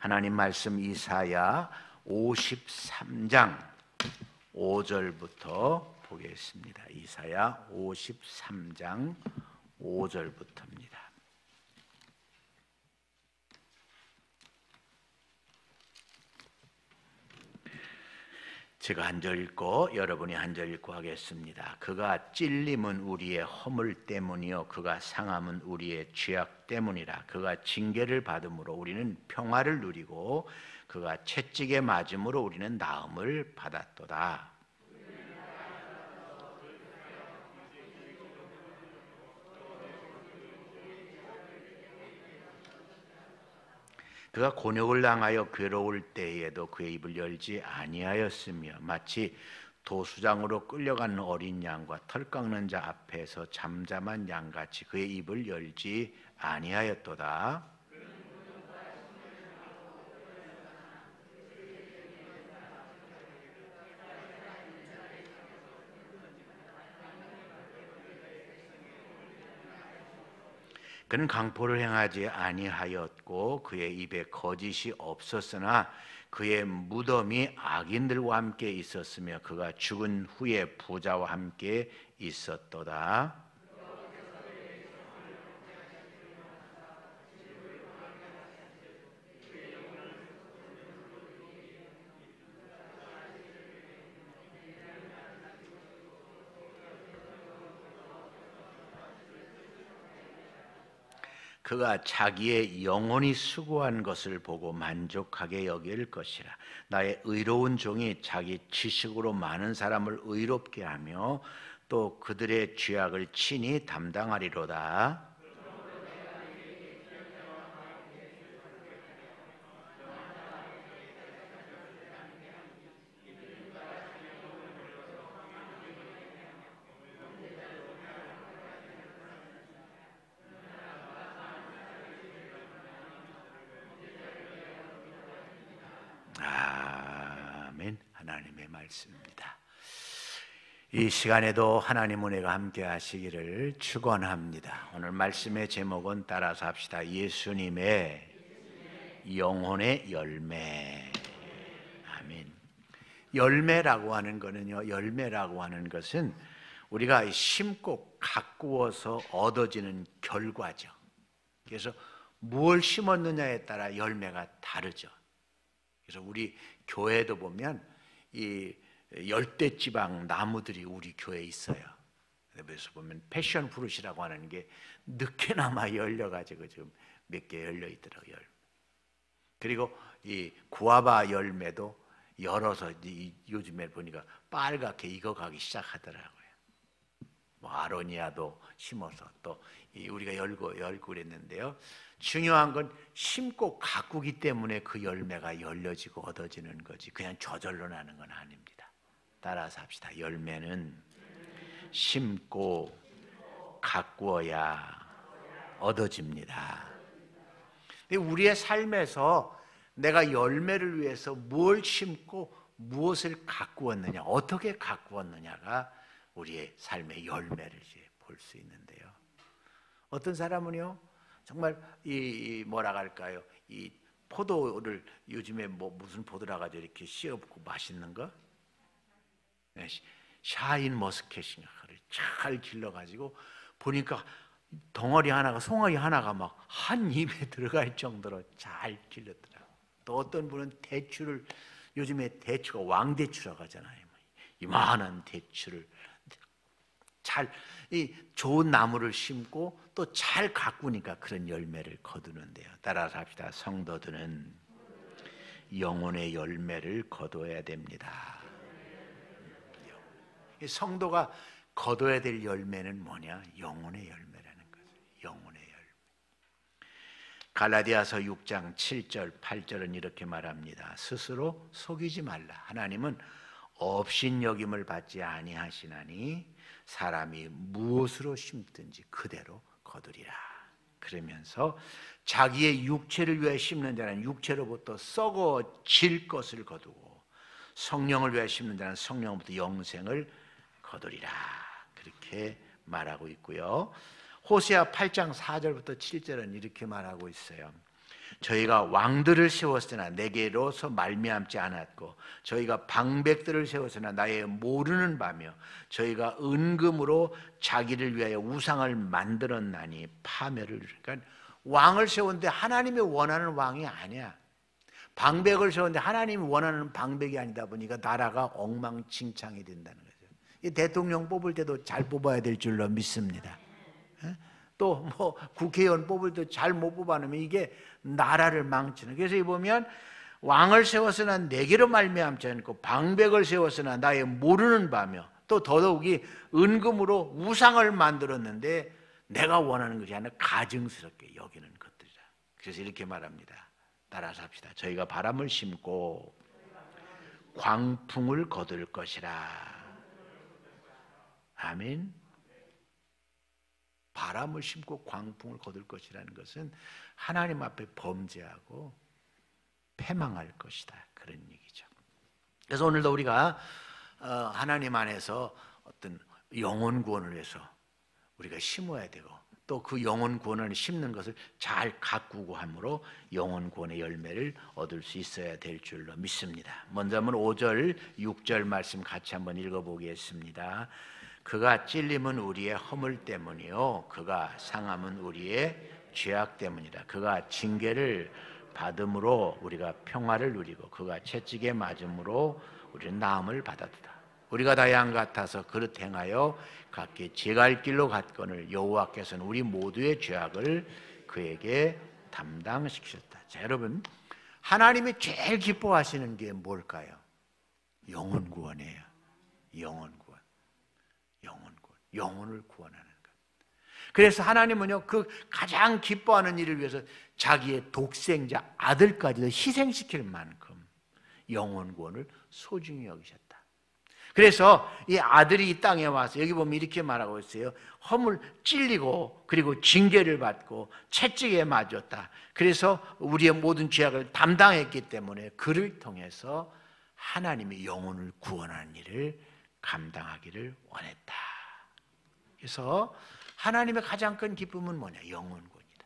하나님 말씀 이사야 53장 5절부터 보겠습니다. 이사야 53장 5절부터입니다. 제가 한 절 읽고 여러분이 한 절 읽고 하겠습니다. 그가 찔림은 우리의 허물 때문이요 그가 상함은 우리의 죄악 때문이라. 그가 징계를 받음으로 우리는 평화를 누리고 그가 채찍에 맞음으로 우리는 나음을 받았도다. 그가 곤욕을 당하여 괴로울 때에도 그의 입을 열지 아니하였으며 마치 도수장으로 끌려가는 어린 양과 털 깎는 자 앞에서 잠잠한 양같이 그의 입을 열지 아니하였도다. 그는 강포를 행하지 아니하였고 그의 입에 거짓이 없었으나 그의 무덤이 악인들과 함께 있었으며 그가 죽은 후에 부자와 함께 있었도다. 그가 자기의 영혼이 수고한 것을 보고 만족하게 여길 것이라. 나의 의로운 종이 자기 지식으로 많은 사람을 의롭게 하며 또 그들의 죄악을 친히 담당하리로다. 아멘. 하나님의 말씀입니다. 이 시간에도 하나님 은혜가 함께 하시기를 축원합니다. 오늘 말씀의 제목은 따라서 합시다. 예수님의 영혼의 열매. 아멘. 열매라고 하는 거는요, 열매라고 하는 것은 우리가 심고 가꾸어서 얻어지는 결과죠. 그래서 무엇을 심었느냐에 따라 열매가 다르죠. 그래서 우리 교회도 보면 이 열대지방 나무들이 우리 교회에 있어요. 그래서 보면 패션 프루시라고 하는 게 늦게나마 열려가지고 지금 몇 개 열려 있더라고요. 그리고 이 구아바 열매도 열어서 요즘에 보니까 빨갛게 익어가기 시작하더라고요. 뭐 아로니아도 심어서 또 우리가 열고 그랬는데요. 중요한 건 심고 가꾸기 때문에 그 열매가 열려지고 얻어지는 거지 그냥 저절로 나는 건 아닙니다. 따라서 합시다. 열매는 심고 가꾸어야 얻어집니다. 근데 우리의 삶에서 내가 열매를 위해서 뭘 심고 무엇을 가꾸었느냐, 어떻게 가꾸었느냐가 우리의 삶의 열매를 볼 수 있는데요. 어떤 사람은요, 정말 뭐라 할까요? 이 포도를 요즘에 뭐 무슨 포도라 가지고 이렇게 씌어붓고 맛있는 거? 샤인 머스켓인가 잘 길러가지고 보니까 덩어리 하나가 송아리 하나가 막 한 입에 들어갈 정도로 잘 길렀더라고. 또 어떤 분은 대추를 요즘에 대추가 왕대추라고 하잖아요. 이만한 대추를 이 좋은 나무를 심고 또 잘 가꾸니까 그런 열매를 거두는데요. 따라서 합시다. 성도들은 영혼의 열매를 거둬야 됩니다. 성도가 거둬야 될 열매는 뭐냐? 영혼의 열매라는 거죠. 영혼의 열매. 갈라디아서 6장 7절 8절은 이렇게 말합니다. 스스로 속이지 말라. 하나님은 업신여김을 받지 아니하시나니 사람이 무엇으로 심든지 그대로 거두리라. 그러면서 자기의 육체를 위해 심는 자는 육체로부터 썩어질 것을 거두고 성령을 위해 심는 자는 성령으로부터 영생을 거두리라. 그렇게 말하고 있고요. 호세아 8장 4절부터 7절은 이렇게 말하고 있어요. 저희가 왕들을 세웠으나 내게로서 말미암지 않았고 저희가 방백들을 세웠으나 나의 모르는 바며 저희가 은금으로 자기를 위하여 우상을 만들었나니 파멸을. 그러니까 왕을 세웠는데 하나님이 원하는 왕이 아니야. 방백을 세웠는데 하나님이 원하는 방백이 아니다 보니까 나라가 엉망진창이 된다는 거죠. 이 대통령 뽑을 때도 잘 뽑아야 될 줄로 믿습니다. 또 뭐 국회의원 뽑을 때 잘 못 뽑아놓으면 이게 나라를 망치는. 그래서 이 보면 왕을 세웠으나 내게로 말미암지 않고 방백을 세웠으나 나의 모르는 바며 또 더더욱이 은금으로 우상을 만들었는데 내가 원하는 것이 아니라 가증스럽게 여기는 것들이라. 그래서 이렇게 말합니다. 따라서 합시다. 저희가 바람을 심고 광풍을 거둘 것이라. 아멘. 바람을 심고 광풍을 거둘 것이라는 것은 하나님 앞에 범죄하고 패망할 것이다, 그런 얘기죠. 그래서 오늘도 우리가 하나님 안에서 어떤 영혼 구원을 위해서 우리가 심어야 되고 또 그 영혼 구원을 심는 것을 잘 가꾸고 함으로 영혼 구원의 열매를 얻을 수 있어야 될 줄로 믿습니다. 먼저 한번 5절, 6절 말씀 같이 한번 읽어보겠습니다. 그가 찔림은 우리의 허물 때문이요 그가 상함은 우리의 죄악 때문이라. 그가 징계를 받음으로 우리가 평화를 누리고 그가 채찍에 맞음으로 우리는 나음을 받았다. 우리가 다 양 같아서 그릇 행하여 각기 제갈 길로 갔거늘 여호와께서는 우리 모두의 죄악을 그에게 담당시키셨다. 자, 여러분, 하나님이 제일 기뻐하시는 게 뭘까요? 영혼 구원이에요. 영혼 구원. 영혼을 구원하는 것. 그래서 하나님은요, 그 가장 기뻐하는 일을 위해서 자기의 독생자 아들까지도 희생시킬 만큼 영혼 구원을 소중히 여기셨다. 그래서 이 아들이 이 땅에 와서 여기 보면 이렇게 말하고 있어요. 허물 찔리고 그리고 징계를 받고 채찍에 맞았다. 그래서 우리의 모든 죄악을 담당했기 때문에 그를 통해서 하나님의 영혼을 구원하는 일을 감당하기를 원했다. 그래서 하나님의 가장 큰 기쁨은 뭐냐? 영혼구원이다.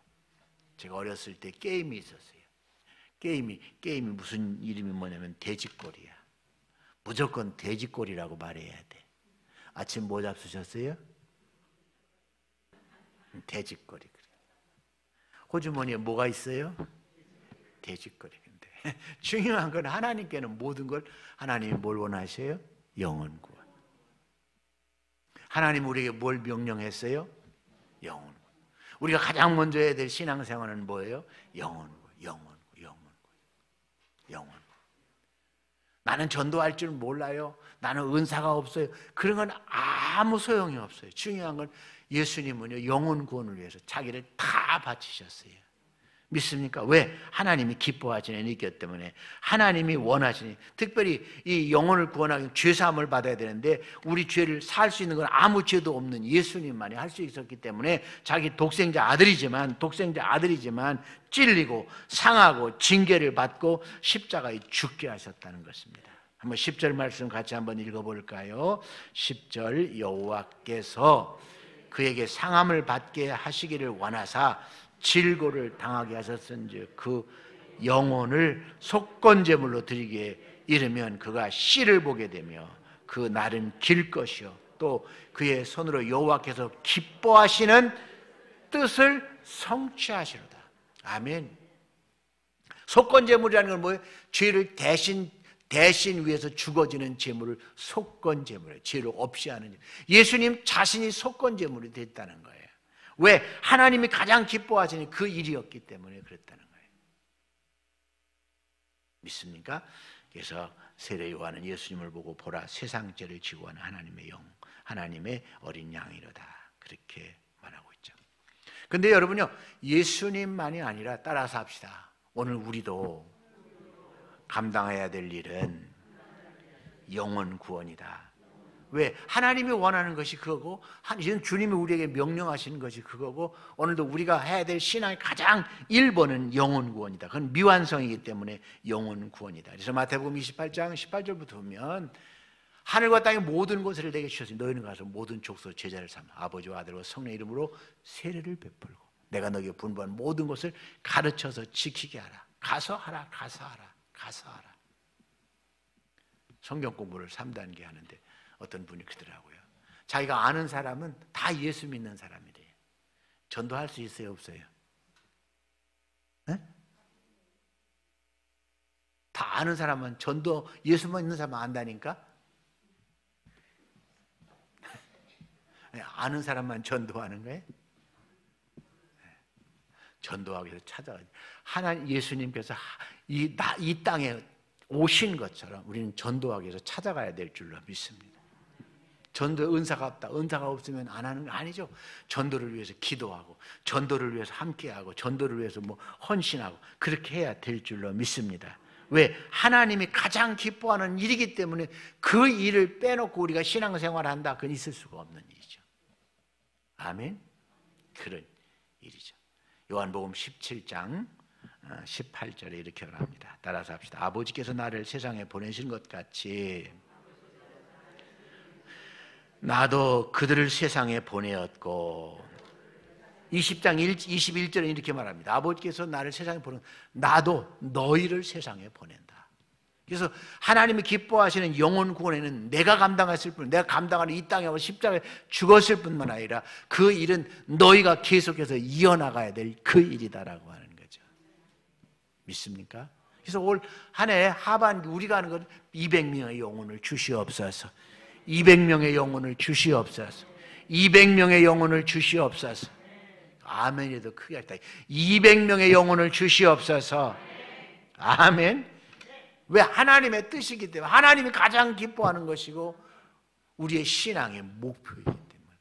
제가 어렸을 때 게임이 있었어요. 게임이 무슨 이름이 뭐냐면 돼지꼬리야. 무조건 돼지꼬리라고 말해야 돼. 아침 뭐 잡수셨어요? 돼지꼬리. 호주머니에 뭐가 있어요? 돼지꼬리. 근데 중요한 건 하나님께는 모든 걸 하나님이 뭘 원하셔요? 영혼구원. 하나님 우리에게 뭘 명령했어요? 영혼구원. 우리가 가장 먼저 해야 될 신앙생활은 뭐예요? 영혼구원. 나는 전도할 줄 몰라요. 나는 은사가 없어요. 그런 건 아무 소용이 없어요. 중요한 건 예수님은요, 영혼 구원을 위해서 자기를 다 바치셨어요. 믿습니까? 왜? 하나님이 기뻐하시는 일이기 때문에, 하나님이 원하시니, 특별히 이 영혼을 구원하기 위해 죄사함을 받아야 되는데 우리 죄를 살 수 있는 건 아무 죄도 없는 예수님만이 할 수 있었기 때문에 자기 독생자 아들이지만 찔리고 상하고 징계를 받고 십자가에 죽게 하셨다는 것입니다. 한번 10절 말씀 같이 한번 읽어볼까요? 10절 여호와께서 그에게 상함을 받게 하시기를 원하사 질고를 당하게 하셨은즉 그 영혼을 속건제물로 드리기에 이르면 그가 씨를 보게 되며 그 날은 길 것이요 또 그의 손으로 여호와께서 기뻐하시는 뜻을 성취하시로다. 아멘. 속건제물이라는 건 뭐예요? 죄를 대신 위해서 죽어지는 제물을 속건제물이에요. 죄를 없이 하는. 예수님 자신이 속건제물이 됐다는 거예요. 왜? 하나님이 가장 기뻐하시는 그 일이었기 때문에 그랬다는 거예요. 믿습니까? 그래서 세례 요한은 예수님을 보고 보라 세상 죄를 지고 하는 하나님의 영, 하나님의 어린 양이로다, 그렇게 말하고 있죠. 근데 여러분요, 예수님만이 아니라 따라서 합시다. 오늘 우리도 감당해야 될 일은 영혼 구원이다. 왜? 하나님이 원하는 것이 그거고, 주님이 우리에게 명령하시는 것이 그거고, 오늘도 우리가 해야 될 신앙의 가장 1번은 영혼 구원이다. 그건 미완성이기 때문에 영혼 구원이다. 그래서 마태복음 28장 18절부터 보면 하늘과 땅의 모든 것을 내게 주셨으니 너희는 가서 모든 족속 제자를 삼아 아버지와 아들과 성령의 이름으로 세례를 베풀고 내가 너에게 분부한 모든 것을 가르쳐서 지키게 하라. 가서 하라. 가서 하라. 가서 하라. 성경 공부를 3단계 하는데 어떤 분이 그러더라고요. 자기가 아는 사람은 다 예수 믿는 사람이래요. 전도할 수 있어요? 없어요? 네? 다 아는 사람은 전도, 예수만 있는 사람은 안다니까? 아는 사람만 전도하는 거예요? 전도하기 위해서 찾아가야 돼. 하나님 예수님께서 이 땅에 오신 것처럼 우리는 전도하기 위해서 찾아가야 될 줄로 믿습니다. 전도 은사가 없다. 은사가 없으면 안 하는 거 아니죠. 전도를 위해서 기도하고, 전도를 위해서 함께하고, 전도를 위해서 헌신하고 그렇게 해야 될 줄로 믿습니다. 왜? 하나님이 가장 기뻐하는 일이기 때문에 그 일을 빼놓고 우리가 신앙생활을 한다. 그건 있을 수가 없는 일이죠. 아멘. 그런 일이죠. 요한복음 17장 18절에 이렇게 말합니다. 따라서 합시다. 아버지께서 나를 세상에 보내신 것 같이 나도 그들을 세상에 보내었고, 20장 21절에 이렇게 말합니다. 아버지께서 나를 세상에 보내, 나도 너희를 세상에 보낸다. 그래서 하나님이 기뻐하시는 영혼 구원에는 내가 감당했을 뿐, 내가 감당하는 이 땅에 십자가에 죽었을 뿐만 아니라 그 일은 너희가 계속해서 이어나가야 될 그 일이다라고 하는 거죠. 믿습니까? 그래서 올 한 해 하반기 우리가 하는 건 200명의 영혼을 주시옵소서. 200명의 영혼을 주시옵소서. 200명의 영혼을 주시옵소서. 아멘이도 크게 했다. 200명의 영혼을 주시옵소서. 아멘. 왜? 하나님의 뜻이기 때문에, 하나님이 가장 기뻐하는 것이고 우리의 신앙의 목표이기 때문에.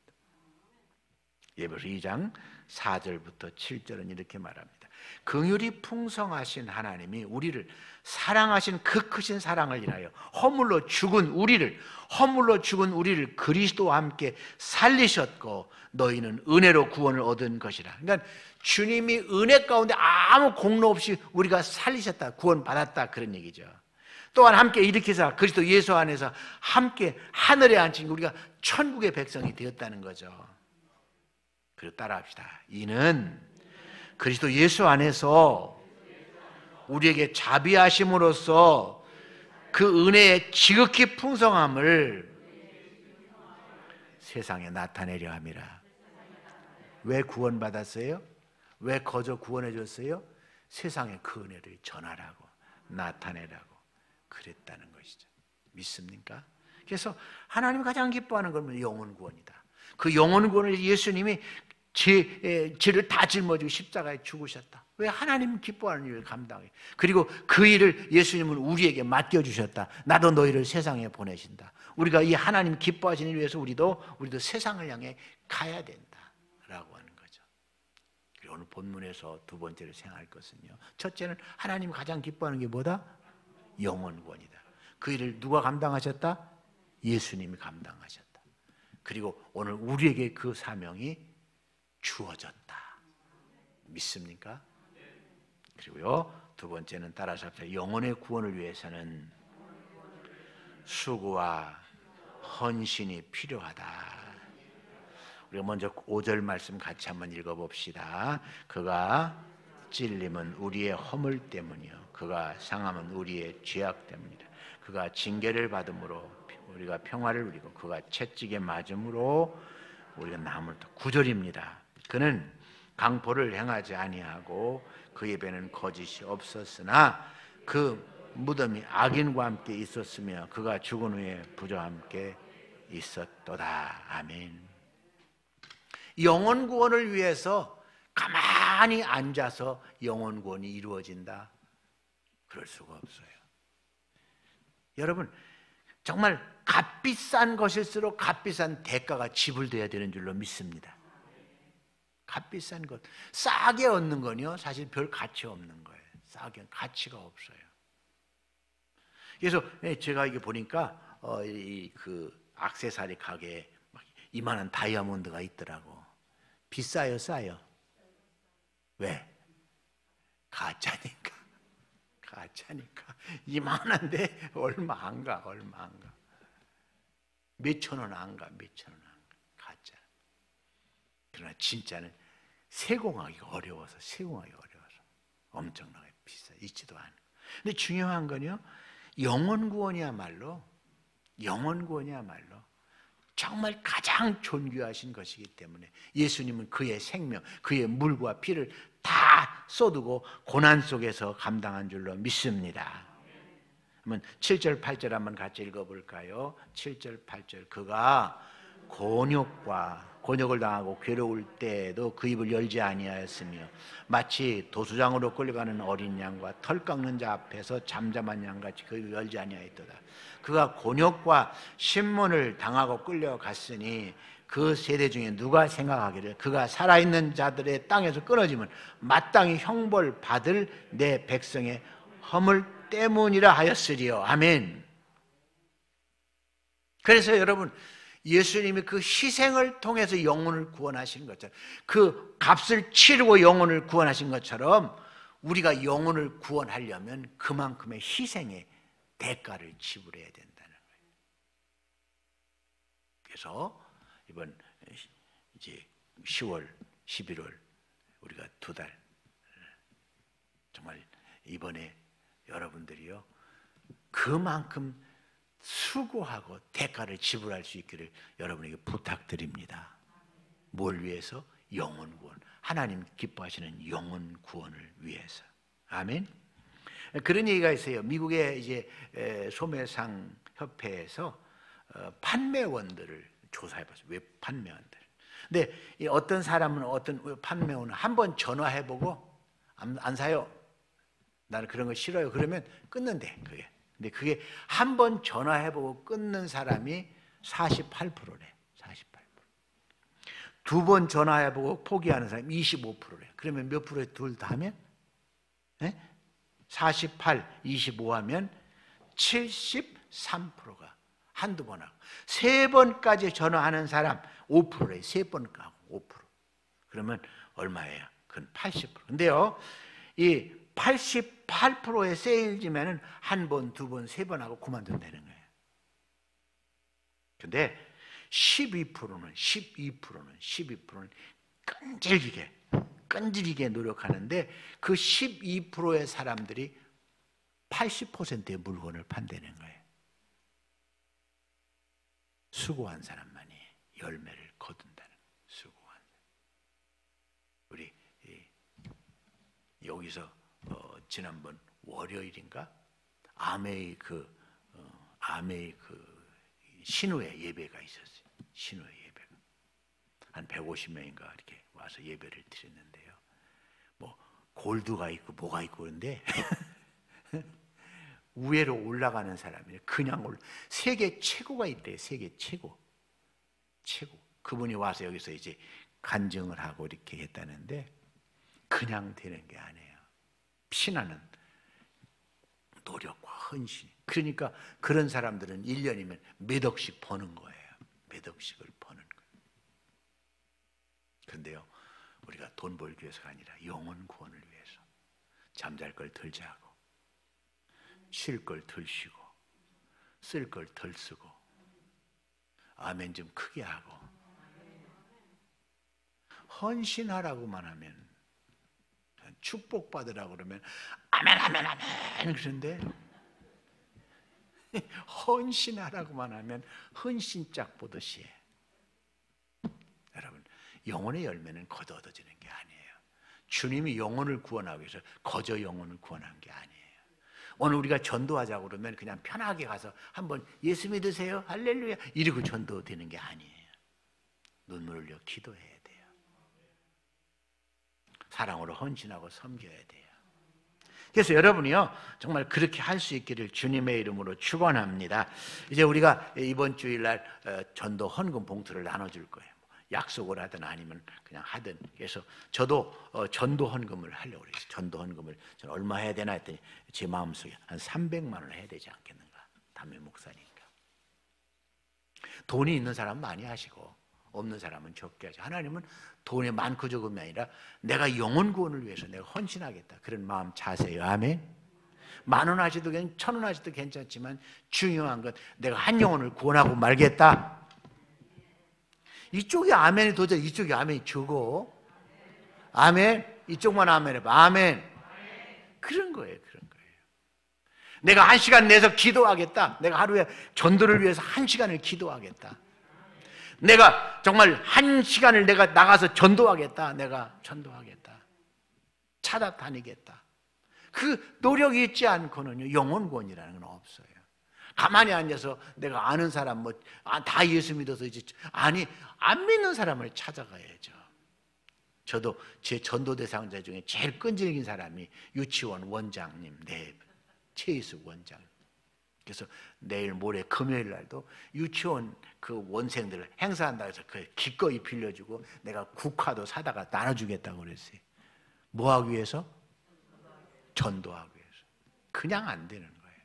예배서 2장 4절부터 7절은 이렇게 말합니다. 긍휼이 풍성하신 하나님이 우리를 사랑하신 그 크신 사랑을 인하여 허물로 죽은 우리를 그리스도와 함께 살리셨고 너희는 은혜로 구원을 얻은 것이라. 그러니까 주님이 은혜 가운데 아무 공로 없이 우리가 살리셨다, 구원받았다, 그런 얘기죠. 또한 함께 일으키사 그리스도 예수 안에서 함께 하늘에 앉힌 우리가 천국의 백성이 되었다는 거죠. 그리고 따라합시다. 이는 그리스도 예수 안에서 우리에게 자비하심으로써 그 은혜의 지극히 풍성함을 세상에 나타내려 함이라. 왜 구원받았어요? 왜 거저 구원해 줬어요? 세상에 그 은혜를 전하라고, 나타내라고 그랬다는 것이죠. 믿습니까? 그래서 하나님이 가장 기뻐하는 건 영혼 구원이다. 그 영혼 구원을 예수님이 죄를 다 짊어지고 십자가에 죽으셨다. 왜? 하나님 기뻐하는 일을 감당해. 그리고 그 일을 예수님은 우리에게 맡겨주셨다. 나도 너희를 세상에 보내신다. 우리가 이 하나님 기뻐하시는 일을 위해서 우리도 세상을 향해 가야 된다라고 하는 거죠. 그리고 오늘 본문에서 두 번째로 생각할 것은요, 첫째는 하나님 가장 기뻐하는 게 뭐다? 영혼 구원이다. 그 일을 누가 감당하셨다? 예수님이 감당하셨다. 그리고 오늘 우리에게 그 사명이 주어졌다. 믿습니까? 그리고요, 두 번째는 따라서 합시다. 영혼의 구원을 위해서는 수고와 헌신이 필요하다. 우리가 먼저 5절 말씀 같이 한번 읽어봅시다. 그가 찔림은 우리의 허물 때문이요 그가 상함은 우리의 죄악 때문이라. 그가 징계를 받음으로 우리가 평화를 누리고 그가 채찍에 맞음으로 우리가 나음을. 9절입니다. 그는 강포를 행하지 아니하고 그의 배는 거짓이 없었으나 그 무덤이 악인과 함께 있었으며 그가 죽은 후에 부자와 함께 있었도다. 아멘. 영혼 구원을 위해서 가만히 앉아서 영혼 구원이 이루어진다? 그럴 수가 없어요. 여러분, 정말 값비싼 것일수록 값비싼 대가가 지불돼야 되는 줄로 믿습니다. 값비싼 것, 싸게 얻는 건요 사실 별 가치 없는 거예요. 싸게 가치가 없어요. 그래서 제가 이게 보니까 그 액세서리 가게에 막 이만한 다이아몬드가 있더라고. 비싸요, 싸요? 왜? 가짜니까. 가짜니까. 이만한데 얼마 안 가. 몇천 원 안 가. 가짜. 그러나 진짜는 세공하기가 어려워서 엄청나게 비싸 있지도 않고. 근데 중요한 건요, 영혼 구원이야말로 정말 가장 존귀하신 것이기 때문에 예수님은 그의 생명, 그의 물과 피를 다 쏟고 고난 속에서 감당한 줄로 믿습니다. 그러면 7절 8절 한번 같이 읽어볼까요? 7절 8절. 그가 곤욕을 당하고 괴로울 때에도 그 입을 열지 아니하였으며 마치 도수장으로 끌려가는 어린 양과 털 깎는 자 앞에서 잠잠한 양같이 그 입을 열지 아니하였도다. 그가 곤욕과 신문을 당하고 끌려갔으니 그 세대 중에 누가 생각하기를 그가 살아있는 자들의 땅에서 끊어지면 마땅히 형벌 받을 내 백성의 허물 때문이라 하였으리요. 아멘. 그래서 여러분, 예수님이 그 희생을 통해서 영혼을 구원하신 것처럼, 그 값을 치르고 영혼을 구원하신 것처럼 우리가 영혼을 구원하려면 그만큼의 희생의 대가를 지불해야 된다는 거예요. 그래서 이번 이제 10월, 11월 우리가 2달, 정말 이번에 여러분들이요 그만큼 수고하고 대가를 지불할 수 있기를 여러분에게 부탁드립니다. 뭘 위해서? 영혼 구원. 하나님 기뻐하시는 영혼 구원을 위해서. 아멘. 그런 얘기가 있어요. 미국의 이제 소매상 협회에서 판매원들을 조사해봤어요. 웹 판매원들. 근데 어떤 사람은, 어떤 판매원은 한번 전화해보고 안 사요. 나는 그런 거 싫어요. 그러면 끊는데 그게. 근데 그게 한 번 전화해보고 끊는 사람이 48%래. 48%. 두 번 전화해보고 포기하는 사람이 25%래. 그러면 몇 프로에 둘 다 하면? 48, 25 하면 73%가 한두 번 하고, 세 번까지 전화하는 사람 5%래. 세 번 하고 5%. 그러면 얼마예요? 그건 80%. 근데요, 이 88%의 세일즈면은 한 번, 두 번, 세 번 하고 그만둔다는 거예요. 근데 12%는 끈질기게 노력하는데 그 12%의 사람들이 80%의 물건을 판다는 거예요. 수고한 사람만이 열매를 거둔다는 거예요. 수고한. 우리 여기서 지난번 월요일인가 아메이 신우회 예배가 있었어요. 신우회 예배가 한 150명인가 이렇게 와서 예배를 드렸는데요. 뭐 골드가 있고 뭐가 있고 그런데 위로 올라가는 사람이 그냥 세계 최고가 있대요. 세계 최고. 그분이 와서 여기서 이제 간증을 하고 이렇게 했다는데 그냥 되는 게 아니에요. 피나는 노력과 헌신. 그러니까 그런 사람들은 1년이면 몇 억씩 버는 거예요. 몇 억씩을 버는 거예요. 그런데요, 우리가 돈 벌기 위해서가 아니라 영혼 구원을 위해서 잠잘 걸 덜 자고, 쉴 걸 덜 쉬고, 쓸 걸 덜 쓰고, 아멘 좀 크게 하고, 헌신하라고만 하면, 축복받으라고 그러면 아멘 아멘 아멘 그런데 헌신하라고만 하면 헌신짝 보듯이 해. 여러분, 영혼의 열매는 거저 얻어지는 게 아니에요. 주님이 영혼을 구원하기 위해서 거저 영혼을 구원한 게 아니에요. 오늘 우리가 전도하자고 그러면 그냥 편하게 가서 한번 예수 믿으세요 할렐루야 이러고 전도되는 게 아니에요. 눈물 흘려 기도해야 돼요. 사랑으로 헌신하고 섬겨야 돼요. 그래서 여러분이요 정말 그렇게 할 수 있기를 주님의 이름으로 축원합니다. 이제 우리가 이번 주일날 전도 헌금 봉투를 나눠줄 거예요. 약속을 하든 아니면 그냥 하든. 그래서 저도 전도 헌금을 하려고 그랬어요. 전도 헌금을 저는 얼마 해야 되나 했더니 제 마음속에 한 300만 원 해야 되지 않겠는가. 담임 목사니까. 돈이 있는 사람은 많이 하시고 없는 사람은 적게 하죠. 하나님은 돈이 많고 적음이 아니라 내가 영혼 구원을 위해서 내가 헌신하겠다 그런 마음 자세요. 아멘. 10,000원 하셔도 1,000원 하셔도 괜찮지만 중요한 건 내가 한 영혼을 구원하고 말겠다. 이쪽이 아멘이 도저히 이쪽이 아멘이 적어. 아멘. 이쪽만 아멘 해봐. 아멘. 그런 거예요. 그런 거예요. 내가 1시간 내서 기도하겠다. 내가 하루에 전도를 위해서 1시간을 기도하겠다. 내가 정말 1시간을 내가 나가서 전도하겠다. 내가 전도하겠다. 찾아다니겠다. 그 노력이 있지 않고는 영혼구원이라는 건 없어요. 가만히 앉아서 내가 아는 사람 다 예수 믿어서 이제 아니 안 믿는 사람을 찾아가야죠. 저도 제 전도 대상자 중에 제일 끈질긴 사람이 유치원 원장님, 최희숙 원장. 그래서 내일 모레 금요일 날도 유치원 그 원생들을 행사한다 해서 그 기꺼이 빌려주고 내가 국화도 사다가 나눠주겠다고 그랬어요. 뭐 하기 위해서? 전도하기 위해서. 그냥 안 되는 거예요.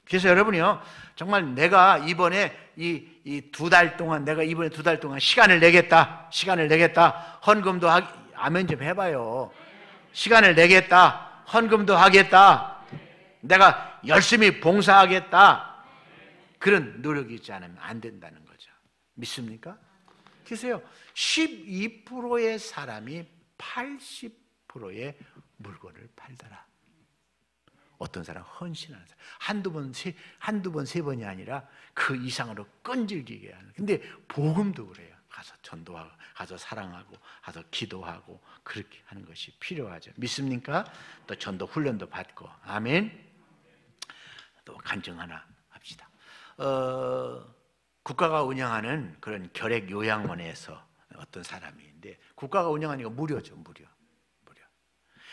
그래서 여러분이요, 정말 내가 이번에 이 2달 동안, 내가 이번에 2달 동안 시간을 내겠다. 헌금도 아멘 좀 해봐요. 시간을 내겠다. 헌금도 하겠다. 내가 열심히 봉사하겠다. 그런 노력이 있지 않으면 안 된다는 거죠. 믿습니까? 그래서요, 12%의 사람이 80%의 물건을 팔더라. 어떤 사람 헌신하는 사람 한두 번 세 번이 아니라 그 이상으로 끈질기게 하는. 근데 복음도 그래요. 가서 전도하고 가서 사랑하고 가서 기도하고 그렇게 하는 것이 필요하죠. 믿습니까? 또 전도 훈련도 받고. 아멘. 또 간증 하나 합시다. 국가가 운영하는 그런 결핵 요양원에서 어떤 사람인데, 국가가 운영하니까 무료죠. 무료.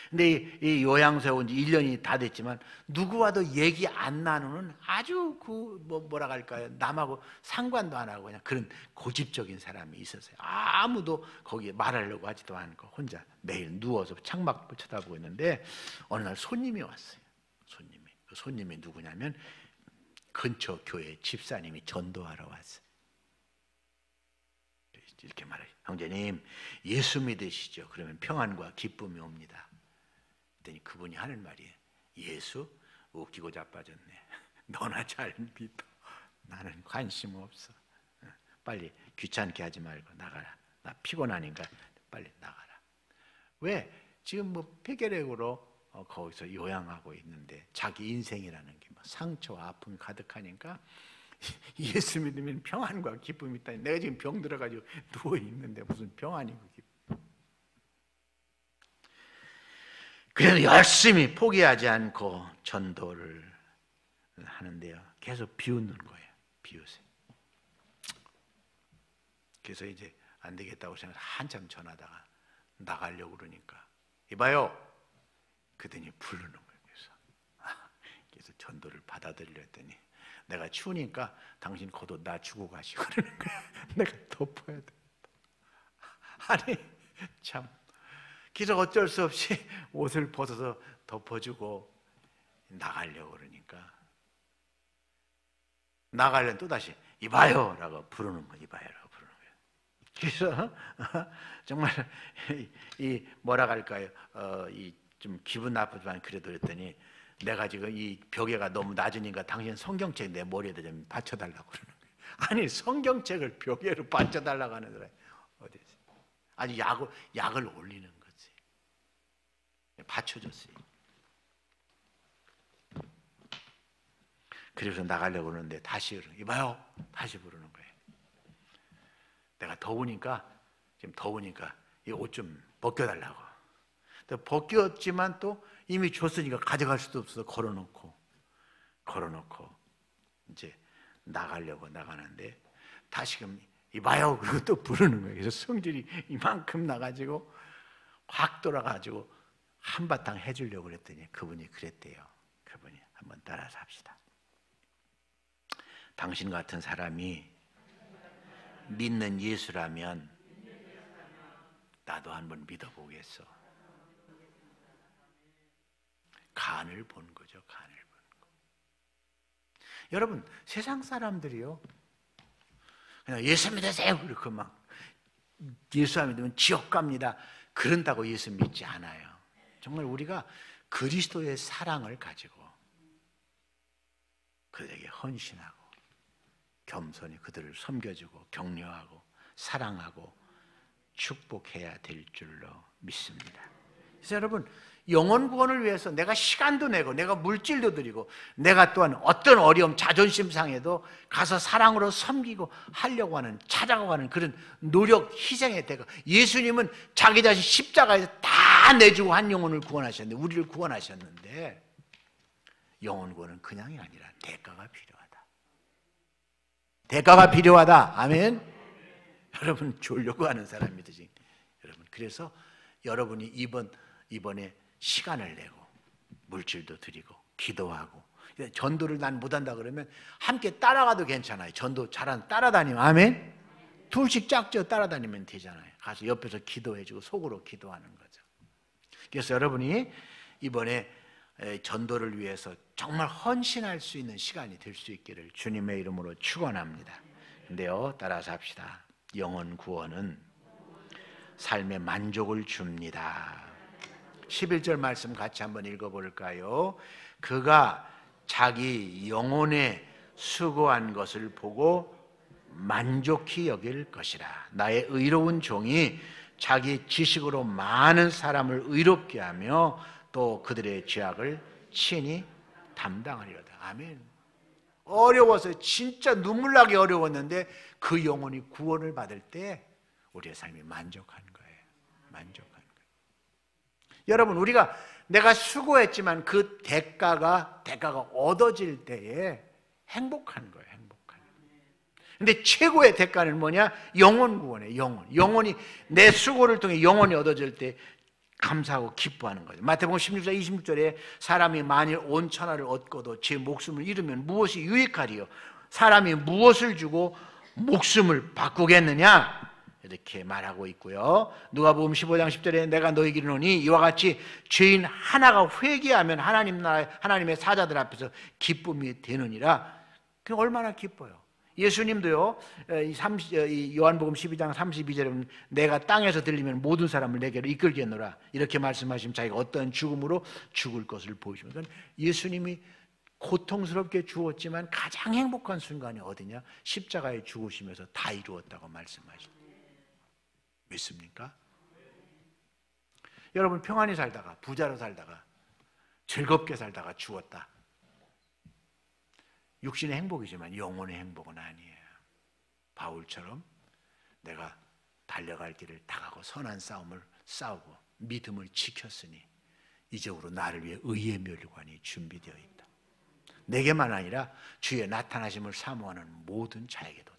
근데 이 요양소에 온 지 1년이 다 됐지만 누구와도 얘기 안 나누는 아주 뭐라 할까요? 남하고 상관도 안 하고 그냥 그런 고집적인 사람이 있었어요. 아무도 거기에 말하려고 하지도 않고 혼자 매일 누워서 창밖을 쳐다보고 있는데 어느 날 손님이 왔어요. 그 손님이 누구냐면 근처 교회 집사님이 전도하러 왔어요. 이렇게 말해요. 형제님, 예수 믿으시죠? 그러면 평안과 기쁨이 옵니다. 그랬더니 그분이 하는 말이에요. 예수? 웃기고 자빠졌네. 너나 잘 믿어. 나는 관심 없어. 빨리 귀찮게 하지 말고 나가라. 나 피곤하니까 빨리 나가라. 왜? 지금 폐결핵으로 거기서 요양하고 있는데 자기 인생이라는 게 상처와 아픔이 가득하니까 예수 믿으면 평안과 기쁨이 있다니. 내가 지금 병 들어가지고 누워 있는데 무슨 평안이고 기쁨. 그래서 열심히 포기하지 않고 전도를 하는데요. 계속 비웃는 거예요. 비웃어요. 그래서 이제 안 되겠다고 생각해서 한참 전하다가 나가려고 그러니까 이봐요. 그더니 부르는 거예요. 그래서 전도를 받아들이려 했더니 내가 추우니까 당신 겉옷 나 주고 가시고 그러는 거야. 내가 덮어야 돼. 아니 참. 그래서 어쩔 수 없이 옷을 벗어서 덮어주고 나가려고 그러니까 나가려면 또다시 이봐요 라고 부르는 거예요. 이봐요 라고 부르는 거예요. 그래서 정말 이 뭐라 할까요? 좀 기분 나쁘지만 그래도 그랬더니 내가 지금 이 벽에가 너무 낮으니까 당신 성경책 내 머리에다 좀 받쳐달라고 그러는 거예요. 아니 성경책을 벽에로 받쳐달라고 하는 거예요. 어디 아주 약을 올리는 거지. 받쳐줬어요. 그래서 나가려고 그러는데 다시 이봐요. 다시 부르는 거예요. 내가 지금 더우니까 이 옷 좀 벗겨달라고. 벗겼지만 또 이미 줬으니까 가져갈 수도 없어서 걸어놓고 이제 나가려고 나가는데 다시금 이봐요. 그리고 또 부르는 거예요. 그래서 성질이 이만큼 나가지고 확 돌아가지고 한바탕 해주려고 그랬더니 그분이 그랬대요. 그분이 한번 따라서 합시다. 당신 같은 사람이 믿는 예수라면 나도 한번 믿어보겠어. 간을 본 거죠. 간을 본 거. 여러분 세상 사람들이요 그냥 예수 믿으세요 그렇게 막 예수 안 믿으면 지옥 갑니다 그런다고 예수 믿지 않아요. 정말 우리가 그리스도의 사랑을 가지고 그들에게 헌신하고 겸손히 그들을 섬겨주고 격려하고 사랑하고 축복해야 될 줄로 믿습니다. 그래서 여러분, 영혼 구원을 위해서 내가 시간도 내고 내가 물질도 드리고 내가 또한 어떤 어려움, 자존심 상해도 가서 사랑으로 섬기고 하려고 하는, 찾아가고 하는 그런 노력, 희생의 대가. 예수님은 자기 자신 십자가에서 다 내주고 한 영혼을 구원하셨는데, 우리를 구원하셨는데, 영혼 구원은 그냥이 아니라 대가가 필요하다. 대가가 필요하다. 아멘. 여러분, 주려고 하는 사람이듯이. 여러분, 그래서 여러분이 이번에 시간을 내고 물질도 드리고 기도하고, 전도를 난 못한다 그러면 함께 따라가도 괜찮아요. 전도 잘하는 따라다니면. 아멘. 둘씩 짝져 따라다니면 되잖아요. 가서 옆에서 기도해주고 속으로 기도하는 거죠. 그래서 여러분이 이번에 전도를 위해서 정말 헌신할 수 있는 시간이 될 수 있기를 주님의 이름으로 축원합니다. 근데요, 따라서 합시다. 영혼 구원은 삶의 만족을 줍니다. 11절 말씀 같이 한번 읽어볼까요? 그가 자기 영혼에 수고한 것을 보고 만족히 여길 것이라. 나의 의로운 종이 자기 지식으로 많은 사람을 의롭게 하며 또 그들의 죄악을 친히 담당하리로다. 아멘. 어려워서 진짜 눈물 나게 어려웠는데 그 영혼이 구원을 받을 때 우리의 삶이 만족한 거예요. 만족한 거예요. 여러분, 내가 수고했지만 그 대가가 얻어질 때에 행복한 거예요. 행복한 거예요. 근데 최고의 대가는 뭐냐? 영혼 구원이에요. 영혼이 내 수고를 통해 영혼이 얻어질 때 감사하고 기뻐하는 거죠. 마태복음 16장 26절에 사람이 만일 온 천하를 얻고도 제 목숨을 잃으면 무엇이 유익하리요? 사람이 무엇을 주고 목숨을 바꾸겠느냐? 이렇게 말하고 있고요. 누가복음 15장 10절에 내가 너희에게 이르노니 이와 같이 죄인 하나가 회개하면 하나님의 사자들 앞에서 기쁨이 되느니라. 그 얼마나 기뻐요. 예수님도요, 요한복음 12장 32절에 보면 내가 땅에서 들리면 모든 사람을 내게로 이끌겠노라 이렇게 말씀하시면 자기가 어떤 죽음으로 죽을 것을 보이시면, 예수님이 고통스럽게 죽었지만 가장 행복한 순간이 어디냐? 십자가에 죽으시면서 다 이루었다고 말씀하십니다. 믿습니까? 여러분, 평안히 살다가 부자로 살다가 즐겁게 살다가 죽었다. 육신의 행복이지만 영혼의 행복은 아니에요. 바울처럼 내가 달려갈 길을 다가고 선한 싸움을 싸우고 믿음을 지켰으니 이제부로 나를 위해 의의 멸관이 준비되어 있다. 내게만 아니라 주의 나타나심을 사모하는 모든 자에게도다.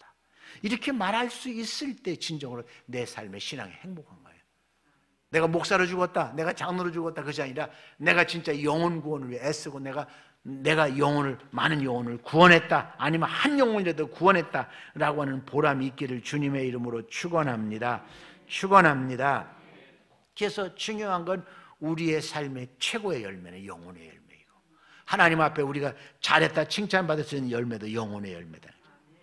이렇게 말할 수 있을 때 진정으로 내 삶의 신앙이 행복한 거예요. 내가 목사로 죽었다, 내가 장로로 죽었다, 그것이 아니라 내가 진짜 영혼 구원을 위해 애쓰고 내가 많은 영혼을 구원했다, 아니면 한 영혼이라도 구원했다라고 하는 보람이 있기를 주님의 이름으로 축원합니다. 축원합니다. 그래서 중요한 건 우리의 삶의 최고의 열매는 영혼의 열매이고, 하나님 앞에 우리가 잘했다 칭찬받을 수 있는 열매도 영혼의 열매다.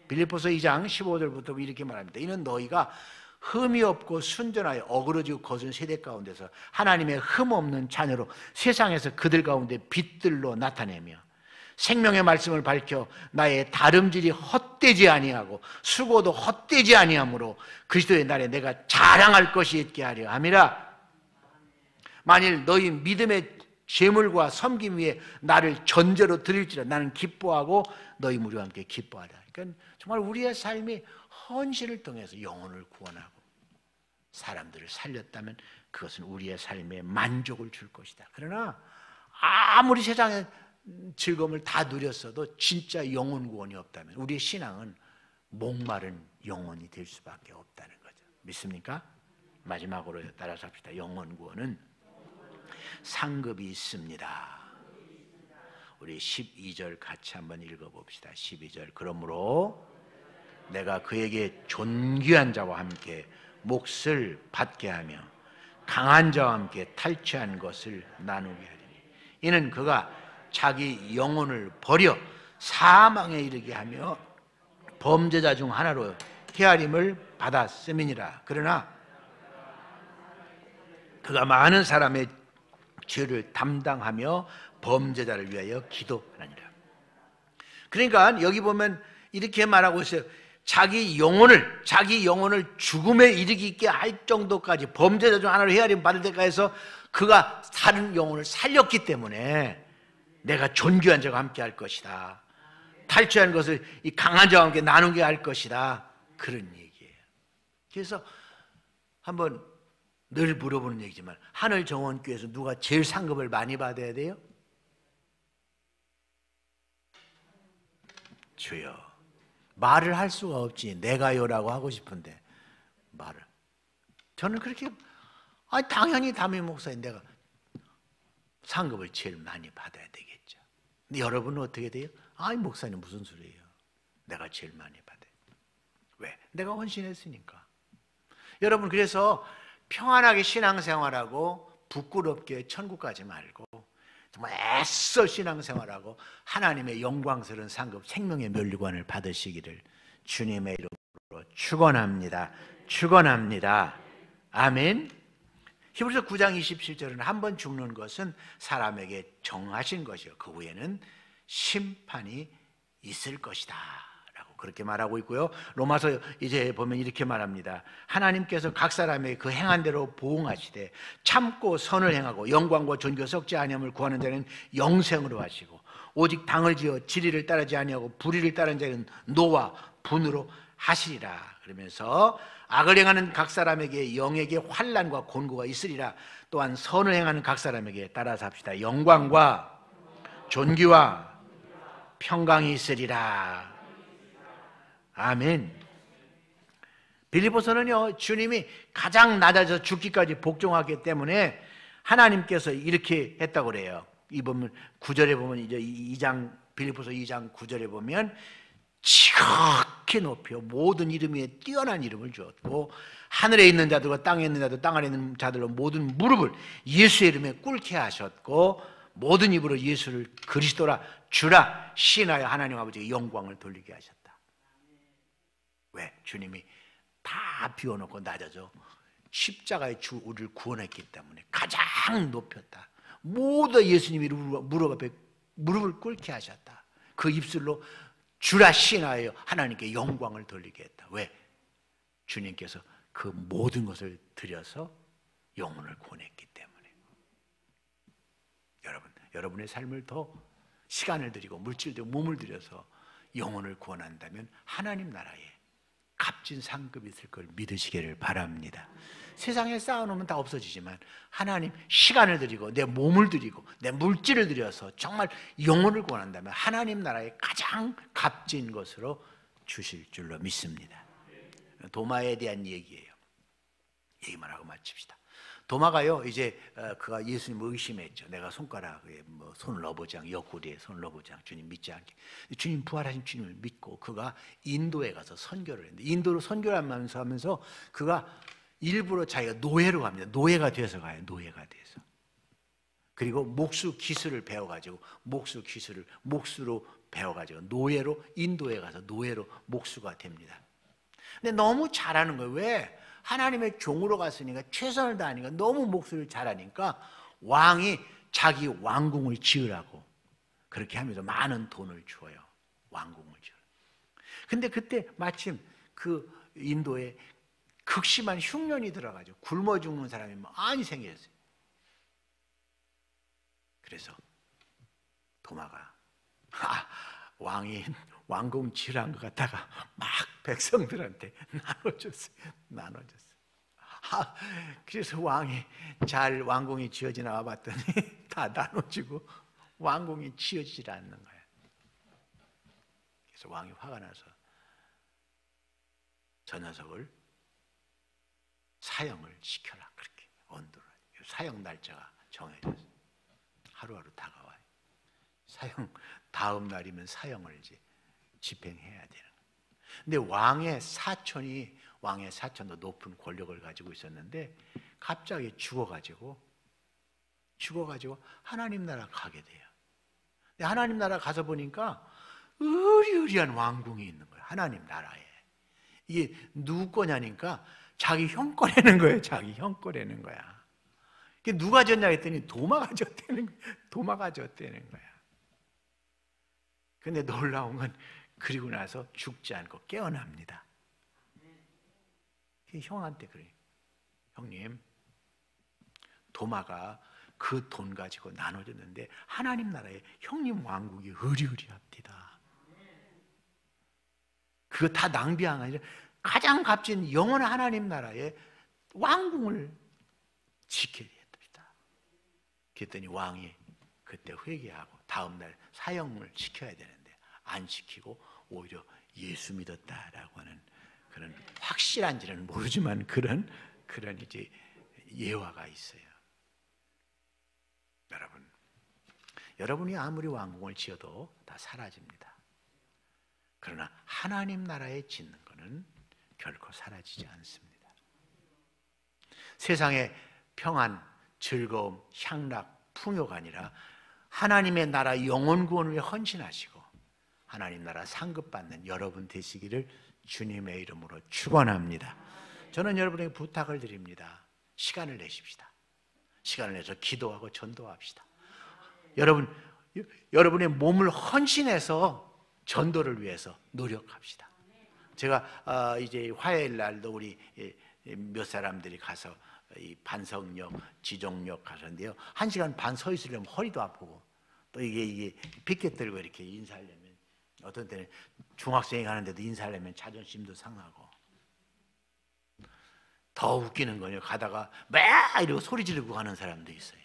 빌립보서 2장 15절부터 이렇게 말합니다. 이는 너희가 흠이 없고 순전하여 어그러지고 거둔 세대 가운데서 하나님의 흠 없는 자녀로 세상에서 그들 가운데 빛들로 나타내며 생명의 말씀을 밝혀 나의 다름질이 헛되지 아니하고 수고도 헛되지 아니하므로 그리스도의 날에 내가 자랑할 것이 있게 하려 함이라. 만일 너희 믿음의 제물과 섬김 위에 나를 전제로 드릴지라 나는 기뻐하고 너희 무리와 함께 기뻐하라. 그러니까 정말 우리의 삶이 헌신을 통해서 영혼을 구원하고 사람들을 살렸다면 그것은 우리의 삶에 만족을 줄 것이다. 그러나 아무리 세상의 즐거움을 다 누렸어도 진짜 영혼 구원이 없다면 우리의 신앙은 목마른 영혼이 될 수밖에 없다는 거죠. 믿습니까? 마지막으로 따라서 합시다. 영혼 구원은 상급이 있습니다. 우리 12절 같이 한번 읽어봅시다. 12절. 그러므로 내가 그에게 존귀한 자와 함께 몫을 받게 하며 강한 자와 함께 탈취한 것을 나누게 하리니 이는 그가 자기 영혼을 버려 사망에 이르게 하며 범죄자 중 하나로 헤아림을 받았음이니라. 그러나 그가 많은 사람의 죄를 담당하며 범죄자를 위하여 기도하느니라. 그러니까 여기 보면 이렇게 말하고 있어요. 자기 영혼을 죽음에 이르게 할 정도까지 범죄자 중 하나로 헤아림 받을 때까지 해서 그가 다른 영혼을 살렸기 때문에 내가 존귀한 자와 함께 할 것이다. 탈취한 것을 이 강한 자와 함께 나누게 할 것이다. 그런 얘기예요. 그래서 한번 늘 물어보는 얘기지만 하늘 정원교회에서 누가 제일 상급을 많이 받아야 돼요? 주여. 말을 할 수가 없지. 내가요라고 하고 싶은데 말을. 저는 그렇게 당연히 담임 목사인 내가 상급을 제일 많이 받아야 되겠죠. 근데 여러분은 어떻게 돼요? 목사님 무슨 소리예요? 내가 제일 많이 받아요. 왜? 내가 헌신했으니까. 여러분 그래서 평안하게 신앙생활하고 부끄럽게 천국 가지 말고 정말 애써 신앙생활하고 하나님의 영광스러운 상급 생명의 면류관을 받으시기를 주님의 이름으로 축원합니다. 축원합니다. 아멘. 히브리서 9장 27절은 한 번 죽는 것은 사람에게 정하신 것이요 그 후에는 심판이 있을 것이다 라고 그렇게 말하고 있고요. 로마서 이제 보면 이렇게 말합니다. 하나님께서 각 사람의 그 행한 대로 보응하시되 참고 선을 행하고 영광과 존귀와 썩지 아니함을 구하는 자는 영생으로 하시고 오직 당을 지어 진리를 따르지 아니하고 불의를 따르는 자는 노와 분으로 하시리라. 그러면서 악을 행하는 각 사람에게 영에게 환난과 곤고가 있으리라. 또한 선을 행하는 각 사람에게 따라서 합시다. 영광과 존귀와 평강이 있으리라. 아멘. 빌립보서는요 주님이 가장 낮아져 죽기까지 복종하기 때문에 하나님께서 이렇게 했다고 그래요. 이번 9절에 보면 이제 2장 빌립보서 2장 9절에 보면 지극히 높여 모든 이름 위에 뛰어난 이름을 주었고 하늘에 있는 자들과 땅에 있는 자들 땅 아래 있는 자들로 모든 무릎을 예수의 이름에 꿇게 하셨고 모든 입으로 예수를 그리스도라 주라 시인하여 하나님 아버지께 영광을 돌리게 하셨다. 왜? 주님이 다 비워놓고 낮아져 십자가의 주 우리를 구원했기 때문에 가장 높였다. 모두 예수님이 무릎 앞에 무릎을 꿇게 하셨다. 그 입술로 주라 시인하여 하나님께 영광을 돌리게 했다. 왜? 주님께서 그 모든 것을 들여서 영혼을 구원했기 때문에. 여러분의 삶을 더 시간을 들이고 물질 들이고 몸을 들여서 영혼을 구원한다면 하나님 나라에 값진 상급이 있을 걸 믿으시기를 바랍니다. 세상에 쌓아놓으면 다 없어지지만 하나님 시간을 들이고 내 몸을 들이고 내 물질을 들여서 정말 영혼을 구원한다면 하나님 나라의 가장 값진 것으로 주실 줄로 믿습니다. 도마에 대한 얘기예요. 얘기만 하고 마칩시다. 도마가요 이제 그가 예수님을 의심했죠. 내가 손가락에 손을 넣어보지 않고 옆구리에 손을 넣어보지 않고 주님 믿지 않게. 주님 부활하신 주님을 믿고 그가 인도에 가서 선교를 했는데 인도로 선교를 하면서 그가 일부러 자기가 노예로 갑니다. 노예가 돼서 가요. 노예가 돼서. 그리고 목수 기술을 배워가지고 목수 기술을 목수로 배워가지고 노예로 인도에 가서 노예로 목수가 됩니다. 근데 너무 잘하는 거예요. 왜? 하나님의 종으로 갔으니까 최선을 다하니까 너무 목수를 잘하니까 왕이 자기 왕궁을 지으라고 그렇게 하면서 많은 돈을 줘요. 왕궁을 지으라고. 근데 그때 마침 그 인도에 극심한 흉년이 들어가지고 굶어 죽는 사람이 많이 생겼어요. 그래서 도마가 왕이 왕궁 지으란 것 같다가 막 백성들한테 나눠줬어요. 그래서 왕이 잘 왕궁이 지어지나 와봤더니 다 나눠지고 왕궁이 지어지질 않는 거예요. 그래서 왕이 화가 나서 저 녀석을 사형을 시켜라. 그렇게 언도로 사형 날짜가 정해졌어요. 하루하루 다가와요. 사형 다음 날이면 사형을 이제 집행해야 되는 거예요. 근데 왕의 사촌도 높은 권력을 가지고 있었는데 갑자기 죽어가지고 하나님 나라 가게 돼요. 근데 하나님 나라 가서 보니까 으리으리한 왕궁이 있는 거예요. 하나님 나라에. 이게 누구 거냐니까 자기 형 거라는 거예요. 자기 형 거라는 거야. 이게 누가 졌냐 했더니 도마가 졌다는 거야. 도마가 졌다는 거야. 근데 놀라운 건 그리고 나서 죽지 않고 깨어납니다. 형한테 그래요. 형님, 도마가 그 돈 가지고 나눠줬는데 하나님 나라에 형님 왕국이 으리으리합니다. 그거 다 낭비한 게 아니라 가장 값진 영원한 하나님 나라의 왕궁을 지켜야 됩니다. 그랬더니 왕이 그때 회개하고 다음날 사형을 시켜야 되는데 안 시키고 오히려 예수 믿었다라고 하는 그런 확실한지는 모르지만 그런 이제 예화가 있어요. 여러분이 아무리 왕궁을 지어도 다 사라집니다. 그러나 하나님 나라에 짓는 것은 결코 사라지지 않습니다. 세상의 평안, 즐거움, 향락, 풍요가 아니라 하나님의 나라 영원 구원을 위해 헌신하시고 하나님 나라 상급받는 여러분 되시기를 주님의 이름으로 축원합니다. 저는 여러분에게 부탁을 드립니다. 시간을 내십시다. 시간을 내서 기도하고 전도합시다. 여러분의 몸을 헌신해서 전도를 위해서 노력합시다. 제가 이제 화요일 날도 우리 몇 사람들이 가서 이 반석역, 지종역 가셨는데요. 1시간 반 서 있으려면 허리도 아프고 또 이게 피켓 들고 이렇게 인사하려면 어떤 때는 중학생이 가는데도 인사하려면 자존심도 상하고 더 웃기는 거예요. 가다가 막 이러고 소리 지르고 가는 사람도 있어요.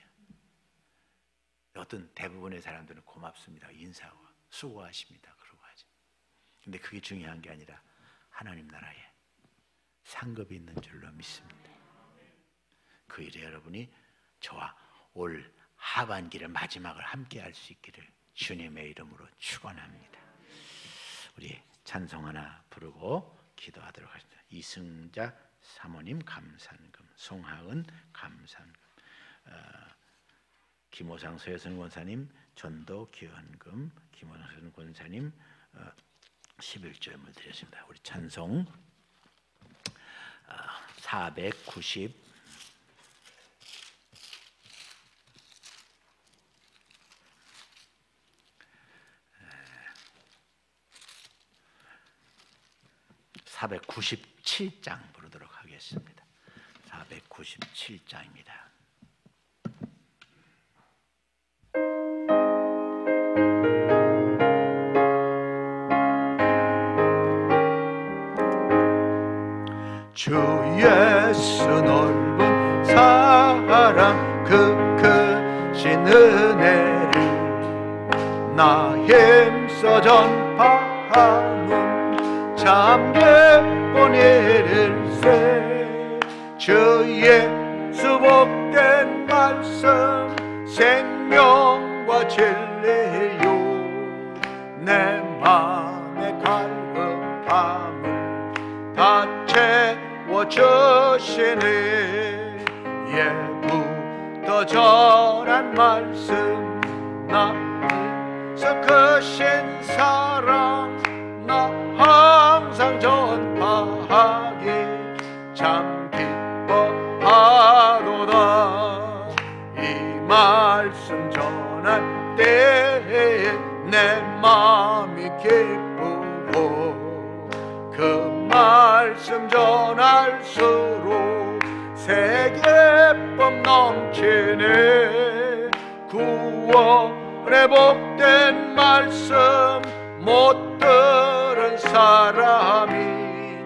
어떤 대부분의 사람들은 고맙습니다. 인사하고 수고하십니다. 그러고 하죠. 근데 그게 중요한 게 아니라 하나님 나라에 상급이 있는 줄로 믿습니다. 그 일에 여러분이 저와 올 하반기를 마지막을 함께 할 수 있기를 주님의 이름으로 축원합니다. 우리 찬송 하나 부르고 기도하도록 하겠습니다. 이승자 사모님 감사한금, 송하은 감사한금, 김호상 서여선 권사님 전도 기원금, 김호상 권사님 11조임을 드렸습니다. 우리 찬송 490 497장 부르도록 하겠습니다. 497장입니다. 주 예수 넓은 사랑 그 크신 은혜를 나 힘써 전파하면 참 예쁜 일일세. 주 예수 복된 말씀 생명과 진리요 내 맘에 갈급함을 다 채워주시니 예부터 전한 말씀 나에서 크신 사랑 나 항상 전파하기 참 기뻐하도다. 이 말씀 전할 때에 내 마음이 기쁘고 그 말씀 전할수록 세계법 넘치네. 구원의 복된 말씀 못 들은 사람이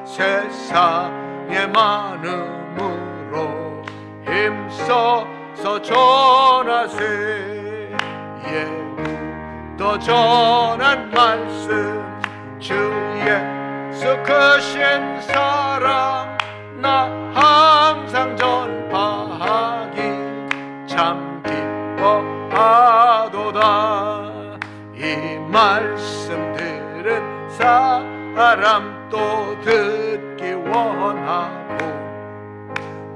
세상에 많음으로 힘써서 전하세. 예부터 전한 말씀 주 예수 크신 사랑 나 항상 전파하기 참 기뻐하도다. 이 말씀 들은 사람 또 듣기 원하고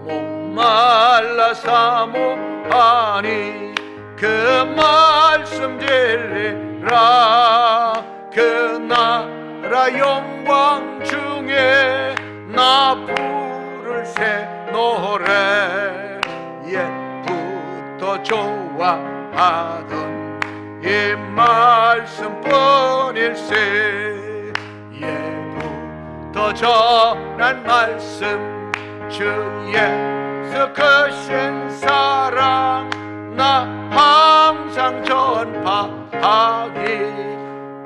목말라 사모하니 그 말씀 들으라. 그 나라 영광 중에 나 부를 새 노래. 옛부터 좋아하던 이 말씀뿐일세. 예부터 전한 말씀 주 예수 크신 사랑 나 항상 전파하기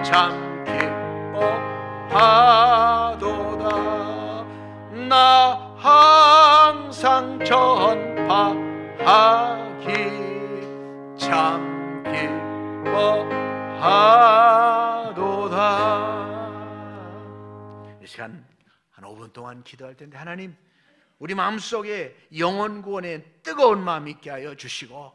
참 기뻐하도다. 나 항상 전파하기 참 기뻐하도다. 이 시간 한 5분 동안 기도할 텐데, 하나님, 우리 마음속에 영혼 구원의 뜨거운 마음 있게 하여 주시고,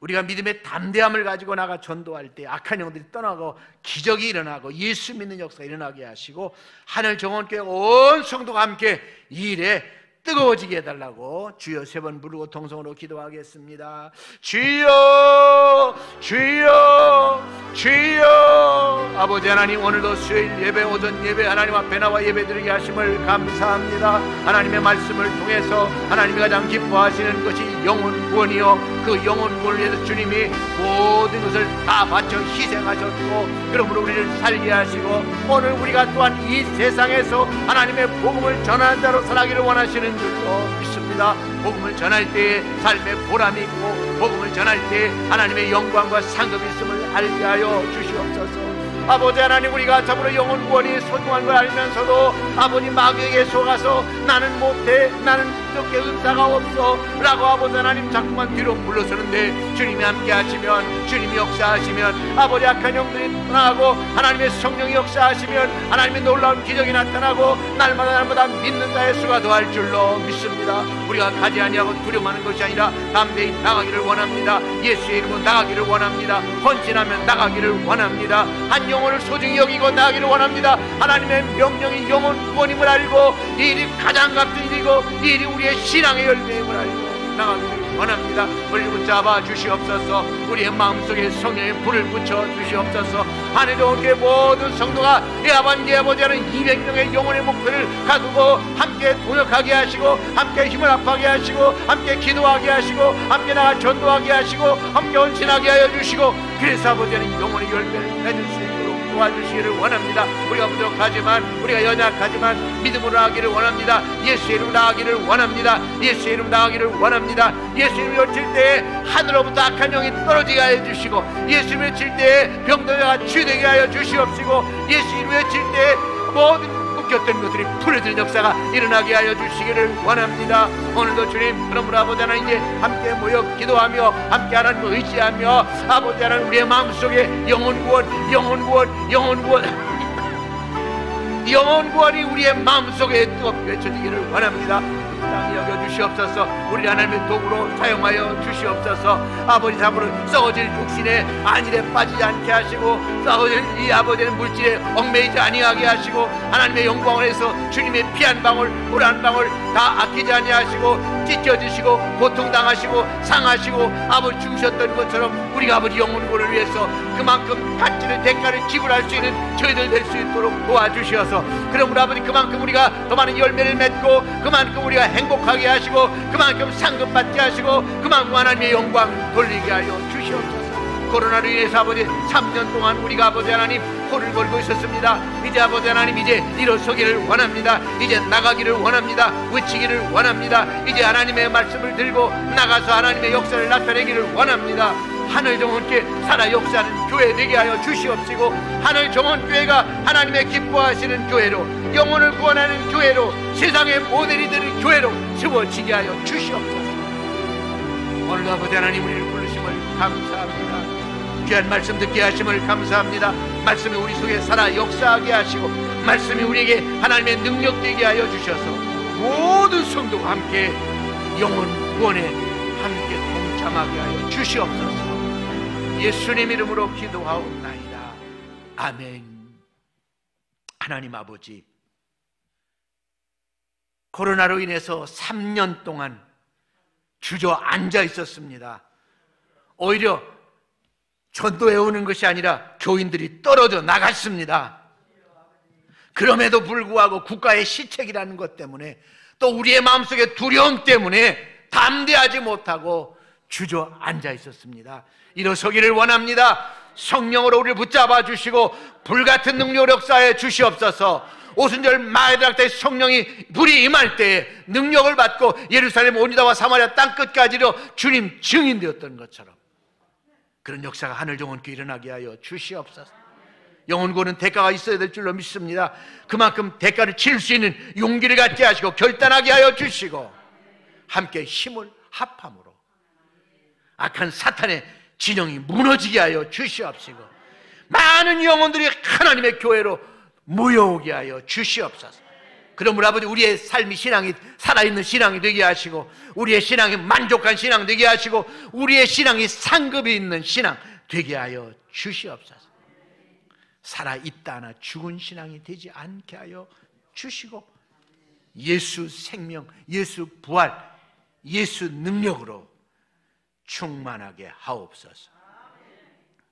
우리가 믿음의 담대함을 가지고 나가 전도할 때 악한 영들이 떠나고 기적이 일어나고 예수 믿는 역사가 일어나게 하시고, 하늘 정원교회 온 성도가 함께 이 일에 뜨거워지게 해달라고 주여 3번 부르고 통성으로 기도하겠습니다. 주여, 주여, 주여. 아버지 하나님, 오늘도 수요일 예배, 오전 예배 하나님 앞에 나와 예배드리게 하심을 감사합니다. 하나님의 말씀을 통해서 하나님이 가장 기뻐하시는 것이 영혼 구원이요, 그 영혼 구원을 위해서 주님이 모든 것을 다 바쳐 희생하셨고, 그러므로 우리를 살게 하시고, 오늘 우리가 또한 이 세상에서 하나님의 복음을 전하는 자로 살아가기를 원하시는 줄로 믿습니다. 복음을 전할 때에 삶의 보람이 있고, 복음을 전할 때 하나님의 영광과 상급이 있음을 알게 하여 주시옵소서. 아버지 하나님, 우리가 참으로 영혼 구원이 소중한 걸 알면서도 아버님 마귀에게 속아서 나는 못해, 나는 이렇게 은사가 없어 라고 아버지 하나님 자꾸만 뒤로 물러서는데, 주님이 함께 하시면, 주님이 역사하시면, 아버지 악한 영들이 떠나고 하나님의 성령이 역사하시면 하나님의 놀라운 기적이 나타나고 날마다 믿는 자의 수가 더할 줄로 믿습니다. 우리가 가지 아니하고 두려워하는 것이 아니라 담대히 나가기를 원합니다. 예수의 이름으로 나가기를 원합니다. 헌신하면 나가기를 원합니다. 한 영혼을 소중히 여기고 나가기를 원합니다. 하나님의 명령이 영혼 구원임을 알고, 이 일이 가장 값진 일이고 이 일이 우리의 신앙의 열매임을 알고 나가기를 원합니다. 우리를 붙잡아 주시옵소서. 우리의 마음속에 성령의 불을 붙여 주시옵소서. 하늘 좋은 교회 모든 성도가 이 아버지 아버지하는 200명의 영혼의 목표를 가두고 함께 동역하게 하시고, 함께 힘을 합하게 하시고, 함께 기도하게 하시고, 함께 나가 전도하게 하시고, 함께 헌신하게 하여 주시고, 그래서 아버지는 영혼의 열매를 맺을 수 있도록 도와주시기를 원합니다. 우리가 부족하지만, 우리가 연약하지만 믿음으로 나가기를 원합니다. 예수의 이름으로 나가기를 원합니다. 예수의 이름으로 나가기를 원합니다. 예수 이름을 외칠 때에 하늘로부터 악한 영이 떨어지게 하여 주시고, 예수 이름을 외칠 때에 병들어가 치유되게 하여 주시옵시고, 예수 이름을 외칠 때에 모든 묶였던 것들이 풀어지는 역사가 일어나게 하여 주시기를 원합니다. 오늘도 주님, 그러므로 아버지 하나님 이제 함께 모여 기도하며 함께 하나님을 의지하며, 아버지 하나님 우리의 마음속에 영혼 구원, 영혼 구원, 영혼 구원, 영혼 구원이 우리의 마음속에 뜨겁게 외쳐지기를 원합니다. 땅이 여겨주시옵소서. 우리 하나님의 도구로 사용하여 주시옵소서. 아버지 참으로 썩어질 육신의 안일에 빠지지 않게 하시고, 썩어질 이 아버지의 물질에 얽매이지 아니하게 하시고, 하나님의 영광을 해서 주님의 피 한 방울, 물 한 방울 다 아끼지 아니하시고, 찢겨지시고 고통당하시고 상하시고 아버지 죽으셨던 것처럼 우리가 아버지 영혼구원을 위해서 그만큼 가치를 대가를 지불할 수 있는 저희들 될 수 있도록 도와주시어서, 그러므로 아버지 그만큼 우리가 더 많은 열매를 맺고, 그만큼 우리가 행복하게 하시고, 그만큼 상급받게 하시고, 그만큼 하나님의 영광 돌리게 하여 주시옵소서. 코로나로 인해서 아버지 3년 동안 우리가 아버지 하나님 호를 걸고 있었습니다. 이제 아버지 하나님 이제 일어서기를 원합니다. 이제 나가기를 원합니다. 외치기를 원합니다. 이제 하나님의 말씀을 들고 나가서 하나님의 역사를 나타내기를 원합니다. 하늘 정원교회 살아 역사하는 교회 되게 하여 주시옵시고, 하늘 정원교회가 하나님의 기뻐하시는 교회로, 영혼을 구원하는 교회로, 세상의 모델이 되는 교회로 세워지게 하여 주시옵소서. 오늘도 아버지 하나님 우리를 부르심을 감사합니다. 귀한 말씀 듣게 하심을 감사합니다. 말씀이 우리 속에 살아 역사하게 하시고, 말씀이 우리에게 하나님의 능력 되게 하여 주셔서 모든 성도가 함께 영혼 구원에 함께 동참하게 하여 주시옵소서. 예수님 이름으로 기도하옵나이다. 아멘. 하나님 아버지, 코로나로 인해서 3년 동안 주저앉아 있었습니다. 오히려 전도해 오는 것이 아니라 교인들이 떨어져 나갔습니다. 그럼에도 불구하고 국가의 시책이라는 것 때문에, 또 우리의 마음속에 두려움 때문에 담대하지 못하고 주저앉아 있었습니다. 일어서기를 원합니다. 성령으로 우리를 붙잡아 주시고 불같은 능력 역사에 주시옵소서. 오순절 마에드락 때 성령이 불이 임할 때에 능력을 받고 예루살렘 온 유다와 사마리아 땅끝까지로 주님 증인되었던 것처럼 그런 역사가 하늘 정원교회 일어나게 하여 주시옵소서. 영혼 구원은 대가가 있어야 될 줄로 믿습니다. 그만큼 대가를 치를 수 있는 용기를 갖게 하시고 결단하게 하여 주시고 함께 힘을 합함으로 악한 사탄의 진영이 무너지게 하여 주시옵시고 많은 영혼들이 하나님의 교회로 모여오게 하여 주시옵소서. 그러므로 아버지 우리의 삶이 신앙이 살아있는 신앙이 되게 하시고 우리의 신앙이 만족한 신앙 되게 하시고 우리의 신앙이 상급이 있는 신앙 되게 하여 주시옵소서. 살아있다나 죽은 신앙이 되지 않게 하여 주시고 예수 생명, 예수 부활, 예수 능력으로 충만하게 하옵소서.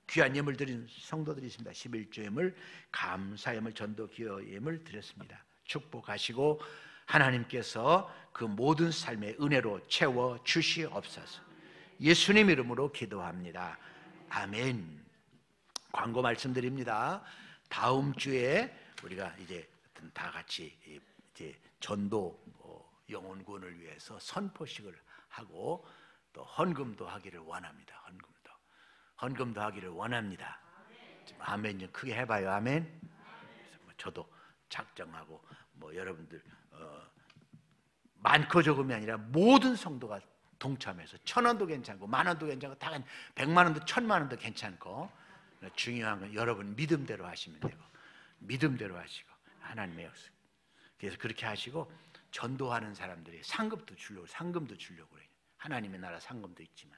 귀한 예물 드린 성도들이 있습니다. 11조 예물, 감사 예물, 전도 기여 예물 드렸습니다. 축복하시고 하나님께서 그 모든 삶의 은혜로 채워 주시옵소서. 예수님 이름으로 기도합니다. 아멘. 광고 말씀드립니다. 다음 주에 우리가 이제 다 같이 이제 전도 영혼 구원을 위해서 선포식을 하고 또 헌금도 하기를 원합니다. 헌금도 하기를 원합니다. 아멘 좀 크게 해봐요. 아멘. 저도 작정하고 여러분들 많고 적음이 아니라 모든 성도가 동참해서 1,000원도 괜찮고 10,000원도 괜찮고 다 100만 원도 1,000만 원도 괜찮고 중요한 건 여러분 믿음대로 하시면 되고 믿음대로 하시고 하나님의 역사. 그래서 그렇게 하시고 전도하는 사람들이 상금도 주려고 그래요. 하나님의 나라 상금도 있지만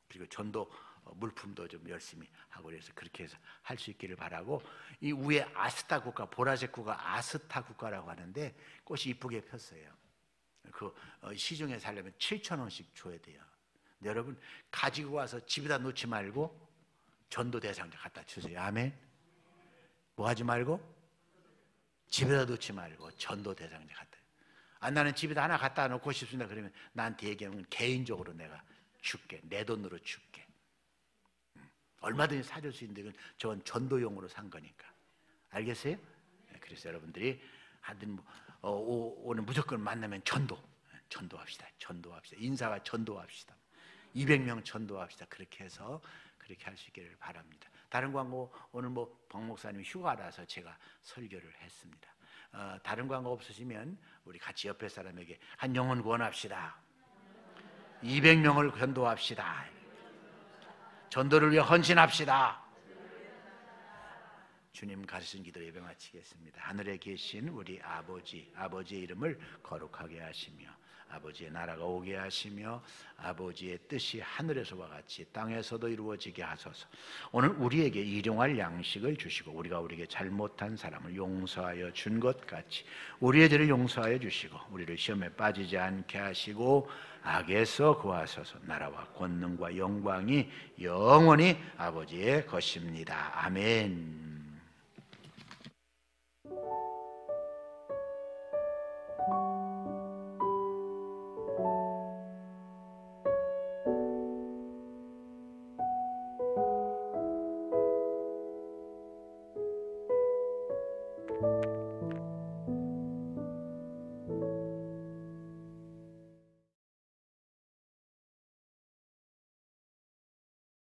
그리고 전도 물품도 좀 열심히 하고 그래서 그렇게 해서 할 수 있기를 바라고 이 위에 아스타 국가 보라색 국가 아스타 국가라고 하는데 꽃이 이쁘게 폈어요. 그 시중에 살려면 7,000원씩 줘야 돼요. 근데 여러분 가지고 와서 집에다 놓지 말고 전도 대상자 갖다 주세요. 아멘. 뭐 하지 말고 집에다 놓지 말고 전도 대상자 갖다. 나는 집에다 하나 갖다 놓고 싶습니다. 그러면 나한테 얘기하면 개인적으로 내가 줄게. 내 돈으로 줄게. 얼마든지 사줄 수 있는데 저건 전도용으로 산 거니까. 알겠어요? 그래서 여러분들이 하여튼 오늘 무조건 만나면 전도합시다. 인사가 전도합시다. 200명 전도합시다. 그렇게 해서 그렇게 할 수 있기를 바랍니다. 다른 광고 오늘 박 목사님 휴가라서 제가 설교를 했습니다. 다른 광고 없으시면 우리 같이 옆에 사람에게 한 영혼 구원합시다. 200명을 전도합시다. 전도를 위해 헌신합시다. 주님 가르친 기도 예배 마치겠습니다. 하늘에 계신 우리 아버지의 이름을 거룩하게 하시며 아버지의 나라가 오게 하시며 아버지의 뜻이 하늘에서와 같이 땅에서도 이루어지게 하소서. 오늘 우리에게 일용할 양식을 주시고 우리가 우리에게 잘못한 사람을 용서하여 준 것 같이 우리의 죄를 용서하여 주시고 우리를 시험에 빠지지 않게 하시고 악에서 구하소서. 나라와 권능과 영광이 영원히 아버지의 것입니다. 아멘.